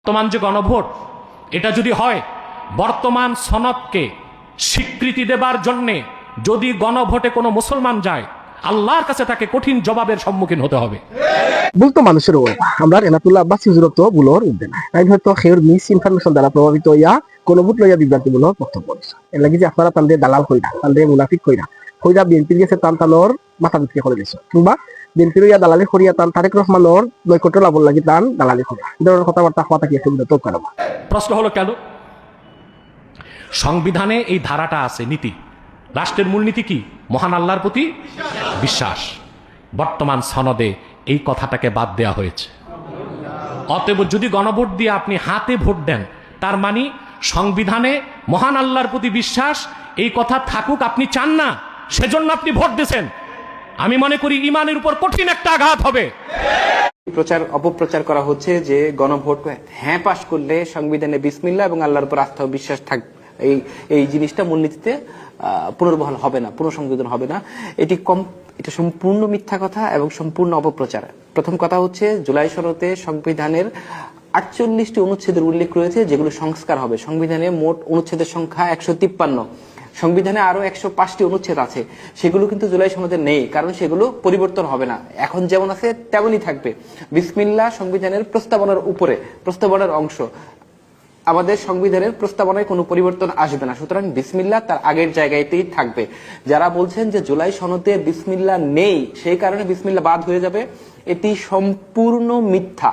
বর্তমান যে গণভোট, এটা যদি হয়, বর্তমান সনদকে স্বীকৃতি দেবার জন্যে যদি গণভোটে কোনো মুসলমান যায়, আল্লাহর কাছে তাকে কঠিন জবাবের সম্মুখীন হতে হবে। বলতো মানুষের আমরা এনাতুল্লাহ আব্বাস হুজুরত তো বুলোর উঠবে না, তাই হয়তো সের মিস ইনফরমেশন দ্বারা প্রভাবিত হইয়া কোনো ভোট লইয়া বিভ্রান্তিমূলক বক্তব্য দিচ্ছে। এর লাগি যে আপনারা তাদের দালাল কইরা, তাদের মুনাফিক কইরা বিএনপির গেছে টানটানোর মাথা বিক্রি করে দিচ্ছে, কিংবা বিএনপির ইয়া দালালি করিয়া টান তারেক রহমানোর নৈকট্য লাভর লাগি টান দালালি করা, এই ধরনের কথাবার্তা হওয়া কি একটু বিরত করা। প্রশ্ন হলো কেন? সংবিধানে এই ধারাটা আছে, নীতি, রাষ্ট্রের মূলনীতি কি? মহান আল্লাহর প্রতি বিশ্বাস। বর্তমান সনদে এই কথাটাকে বাদ দেওয়া হয়েছে। অতএব যদি গণভোট দিয়ে আপনি হাতে ভোট দেন, তার মানে সংবিধানে মহান আল্লাহর প্রতি বিশ্বাস এই কথা থাকুক আপনি চান না, সেজন্য আপনি ভোট দিয়েছেন। আমি মনে করি ইমানের উপর কঠিন একটা আঘাত হবে। প্রচার অপপ্রচার করা হচ্ছে যে গণভোট হ্যাঁ পাশ করলে সংবিধানে বিসমিল্লাহ এবং আল্লাহর উপর আস্থা ও বিশ্বাস থাকবে, এই জিনিসটা মূলনীতিতে পুনর্বহাল হবে না, পুনঃসংযোজন হবে না। এটা সম্পূর্ণ মিথ্যা কথা এবং সম্পূর্ণ অপপ্রচার। প্রথম কথা হচ্ছে, জুলাই সনদে সংবিধানের 48টি অনুচ্ছেদের উল্লেখ রয়েছে যেগুলো সংস্কার হবে। সংবিধানে মোট অনুচ্ছেদের সংখ্যা 153। সংবিধানে আরো 105টি অনুচ্ছেদ আছে, সেগুলো কিন্তু জুলাই সনদে নেই, কারণ সেগুলো পরিবর্তন হবে না, এখন যেমন আছে তেমনই থাকবে। বিসমিল্লাহ সংবিধানের প্রস্তাবনার উপরে, প্রস্তাবনার অংশ। আমাদের সংবিধানের প্রস্তাবনায় কোনো পরিবর্তন আসবে না, সুতরাং বিসমিল্লাহ তার আগের জায়গাতেই থাকবে। যারা বলছেন যে জুলাই সনদে বিসমিল্লাহ নেই, সেই কারণে বিসমিল্লাহ বাদ হয়ে যাবে, এটি সম্পূর্ণ মিথ্যা।